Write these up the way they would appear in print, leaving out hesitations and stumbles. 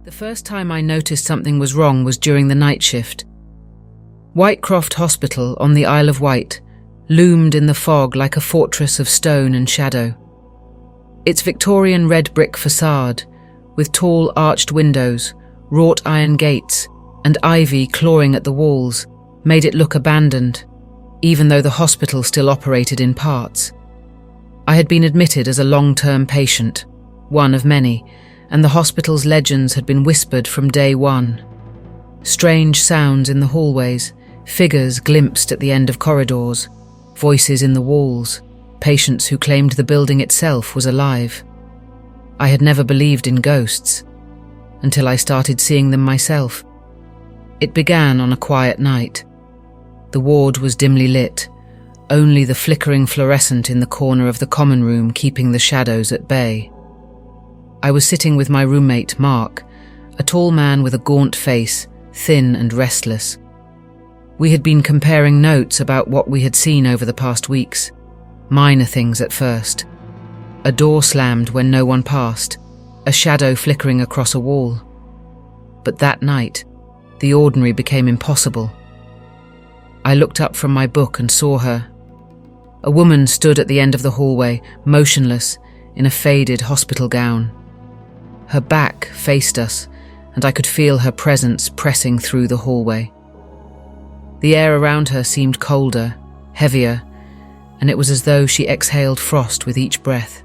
The first time I noticed something was wrong was during the night shift. Whitecroft Hospital on the Isle of Wight loomed in the fog like a fortress of stone and shadow. Its Victorian red brick facade, with tall arched windows, wrought iron gates, and ivy clawing at the walls, made it look abandoned, even though the hospital still operated in parts. I had been admitted as a long-term patient, one of many, and the hospital's legends had been whispered from day one. Strange sounds in the hallways, figures glimpsed at the end of corridors, voices in the walls, patients who claimed the building itself was alive. I had never believed in ghosts, until I started seeing them myself. It began on a quiet night. The ward was dimly lit, only the flickering fluorescent in the corner of the common room keeping the shadows at bay. I was sitting with my roommate, Mark, a tall man with a gaunt face, thin and restless. We had been comparing notes about what we had seen over the past weeks. Minor things at first. A door slammed when no one passed, a shadow flickering across a wall. But that night, the ordinary became impossible. I looked up from my book and saw her. A woman stood at the end of the hallway, motionless, in a faded hospital gown. Her back faced us, and I could feel her presence pressing through the hallway. The air around her seemed colder, heavier, and it was as though she exhaled frost with each breath.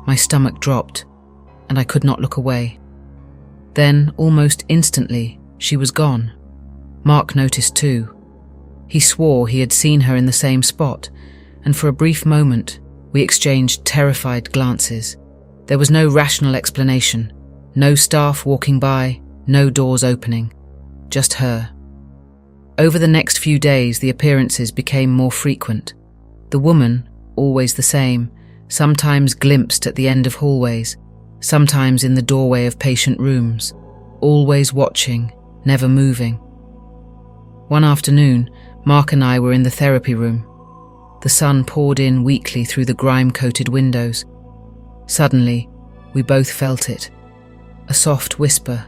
My stomach dropped, and I could not look away. Then, almost instantly, she was gone. Mark noticed too. He swore he had seen her in the same spot, and for a brief moment, we exchanged terrified glances. There was no rational explanation, no staff walking by, no doors opening, just her. Over the next few days, the appearances became more frequent. The woman, always the same, sometimes glimpsed at the end of hallways, sometimes in the doorway of patient rooms, always watching, never moving. One afternoon, Mark and I were in the therapy room. The sun poured in weakly through the grime-coated windows. Suddenly, we both felt it. A soft whisper,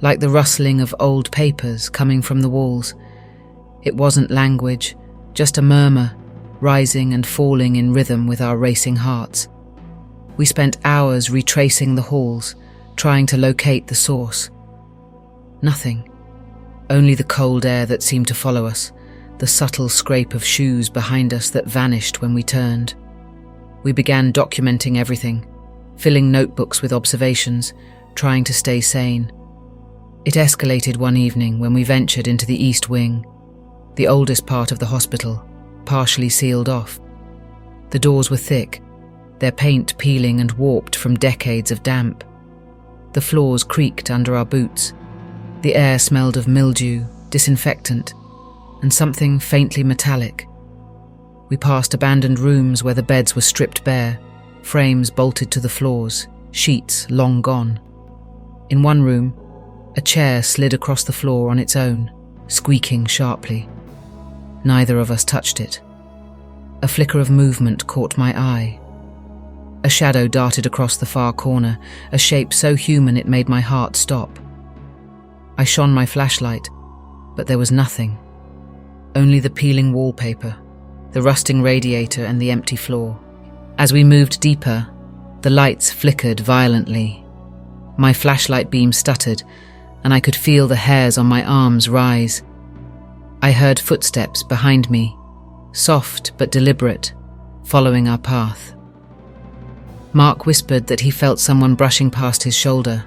like the rustling of old papers coming from the walls. It wasn't language, just a murmur, rising and falling in rhythm with our racing hearts. We spent hours retracing the halls, trying to locate the source. Nothing. Only the cold air that seemed to follow us, the subtle scrape of shoes behind us that vanished when we turned. We began documenting everything, filling notebooks with observations, trying to stay sane. It escalated one evening when we ventured into the East Wing, the oldest part of the hospital, partially sealed off. The doors were thick, their paint peeling and warped from decades of damp. The floors creaked under our boots. The air smelled of mildew, disinfectant, and something faintly metallic. We passed abandoned rooms where the beds were stripped bare, frames bolted to the floors, sheets long gone. In one room, a chair slid across the floor on its own, squeaking sharply. Neither of us touched it. A flicker of movement caught my eye. A shadow darted across the far corner, a shape so human it made my heart stop. I shone my flashlight, but there was nothing. Only the peeling wallpaper, the rusting radiator and the empty floor. As we moved deeper, the lights flickered violently. My flashlight beam stuttered, and I could feel the hairs on my arms rise. I heard footsteps behind me, soft but deliberate, following our path. Mark whispered that he felt someone brushing past his shoulder.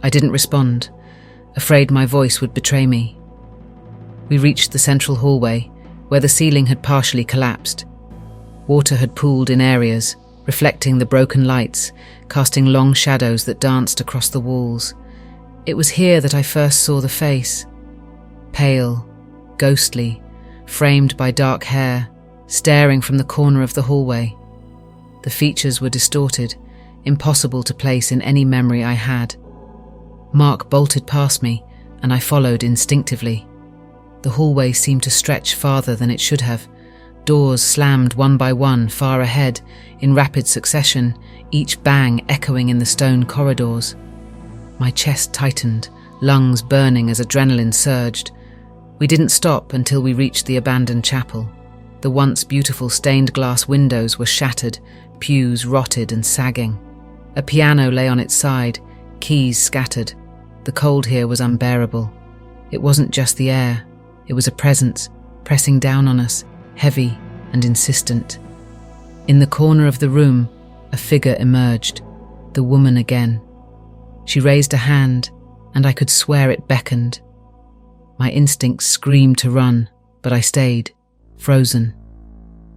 I didn't respond, afraid my voice would betray me. We reached the central hallway, where the ceiling had partially collapsed. Water had pooled in areas, reflecting the broken lights, casting long shadows that danced across the walls. It was here that I first saw the face. Pale, ghostly, framed by dark hair, staring from the corner of the hallway. The features were distorted, impossible to place in any memory I had. Mark bolted past me, and I followed instinctively. The hallway seemed to stretch farther than it should have. Doors slammed one by one far ahead, in rapid succession, each bang echoing in the stone corridors. My chest tightened, lungs burning as adrenaline surged. We didn't stop until we reached the abandoned chapel. The once beautiful stained glass windows were shattered, pews rotted and sagging. A piano lay on its side, keys scattered. The cold here was unbearable. It wasn't just the air, it was a presence pressing down on us, heavy and insistent. In the corner of the room, a figure emerged, the woman again. She raised a hand, and I could swear it beckoned. My instincts screamed to run, but I stayed, frozen.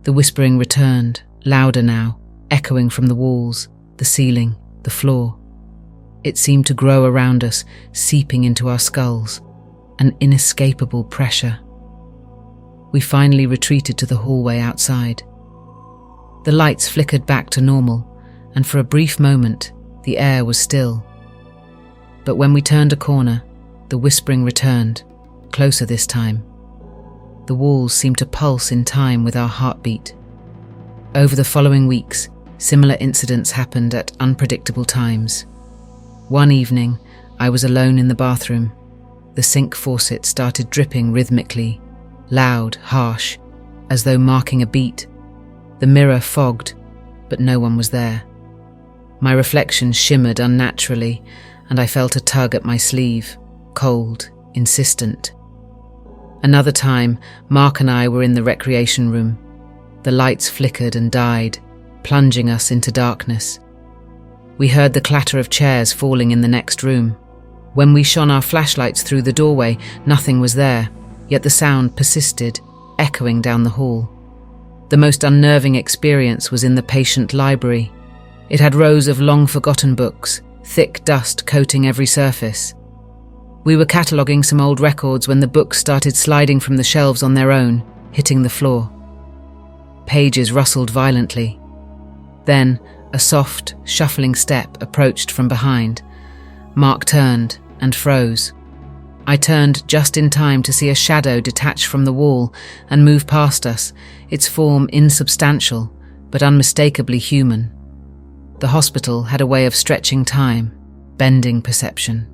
The whispering returned, louder now, echoing from the walls, the ceiling, the floor. It seemed to grow around us, seeping into our skulls, an inescapable pressure. We finally retreated to the hallway outside. The lights flickered back to normal, and for a brief moment, the air was still. But when we turned a corner, the whispering returned, closer this time. The walls seemed to pulse in time with our heartbeat. Over the following weeks, similar incidents happened at unpredictable times. One evening, I was alone in the bathroom. The sink faucet started dripping rhythmically, loud, harsh, as though marking a beat. The mirror fogged, but no one was there. My reflection shimmered unnaturally, and I felt a tug at my sleeve, cold, insistent. Another time, Mark and I were in the recreation room. The lights flickered and died, plunging us into darkness. We heard the clatter of chairs falling in the next room. When we shone our flashlights through the doorway, nothing was there, yet the sound persisted, echoing down the hall. The most unnerving experience was in the patient library. It had rows of long-forgotten books, thick dust coating every surface. We were cataloguing some old records when the books started sliding from the shelves on their own, hitting the floor. Pages rustled violently. Then, a soft, shuffling step approached from behind. Mark turned and froze. I turned just in time to see a shadow detach from the wall and move past us, its form insubstantial, but unmistakably human. The hospital had a way of stretching time, bending perception.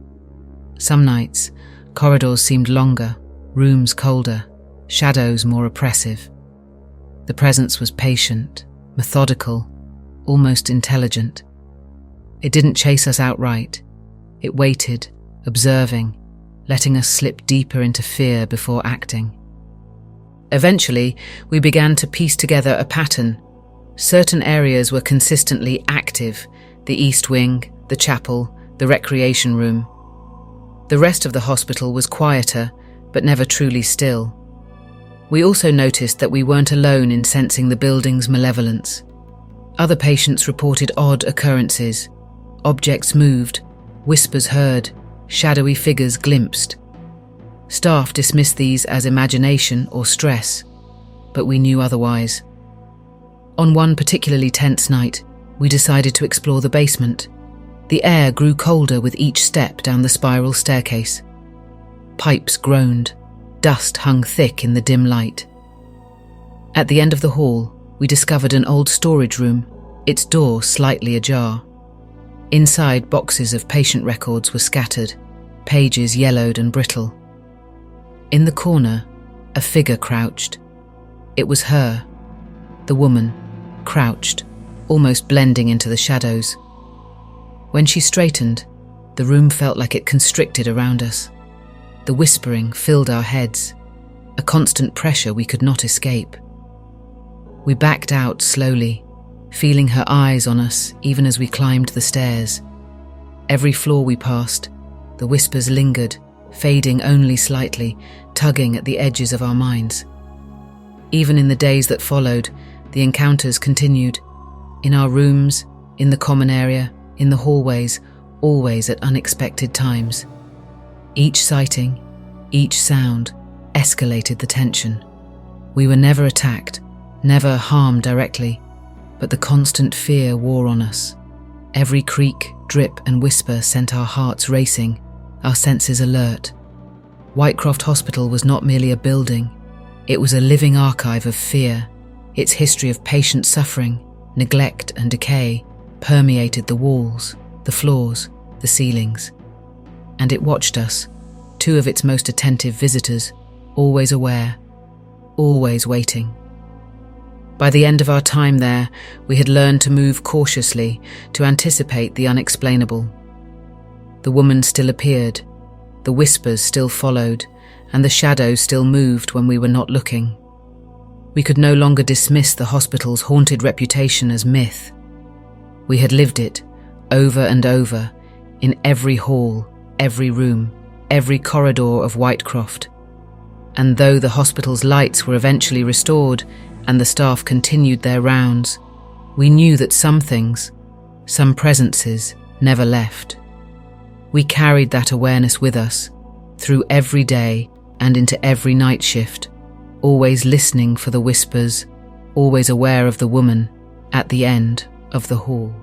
Some nights, corridors seemed longer, rooms colder, shadows more oppressive. The presence was patient, methodical, almost intelligent. It didn't chase us outright. It waited, observing, letting us slip deeper into fear before acting. Eventually, we began to piece together a pattern. Certain areas were consistently active: the East Wing, the chapel, the recreation room. The rest of the hospital was quieter, but never truly still. We also noticed that we weren't alone in sensing the building's malevolence. Other patients reported odd occurrences. Objects moved, whispers heard, shadowy figures glimpsed. Staff dismissed these as imagination or stress, but we knew otherwise. On one particularly tense night, we decided to explore the basement. The air grew colder with each step down the spiral staircase. Pipes groaned, dust hung thick in the dim light. At the end of the hall, we discovered an old storage room, its door slightly ajar. Inside, boxes of patient records were scattered, pages yellowed and brittle. In the corner, a figure crouched. It was her, the woman, crouched, almost blending into the shadows. When she straightened, the room felt like it constricted around us. The whispering filled our heads, a constant pressure we could not escape. We backed out slowly, feeling her eyes on us even as we climbed the stairs. Every floor we passed, the whispers lingered, fading only slightly, tugging at the edges of our minds. Even in the days that followed, the encounters continued. In our rooms, in the common area, in the hallways, always at unexpected times. Each sighting, each sound, escalated the tension. We were never attacked, never harmed directly, but the constant fear wore on us. Every creak, drip and whisper sent our hearts racing, our senses alert. Whitecroft Hospital was not merely a building, it was a living archive of fear. Its history of patient suffering, neglect and decay permeated the walls, the floors, the ceilings. and it watched us, two of its most attentive visitors, always aware, always waiting. By the end of our time there, we had learned to move cautiously, to anticipate the unexplainable. The woman still appeared, the whispers still followed, and the shadows still moved when we were not looking. We could no longer dismiss the hospital's haunted reputation as myth. We had lived it, over and over, in every hall, every room, every corridor of Whitecroft. And though the hospital's lights were eventually restored and the staff continued their rounds, we knew that some things, some presences, never left. We carried that awareness with us, through every day and into every night shift, always listening for the whispers, always aware of the woman at the end of the hall.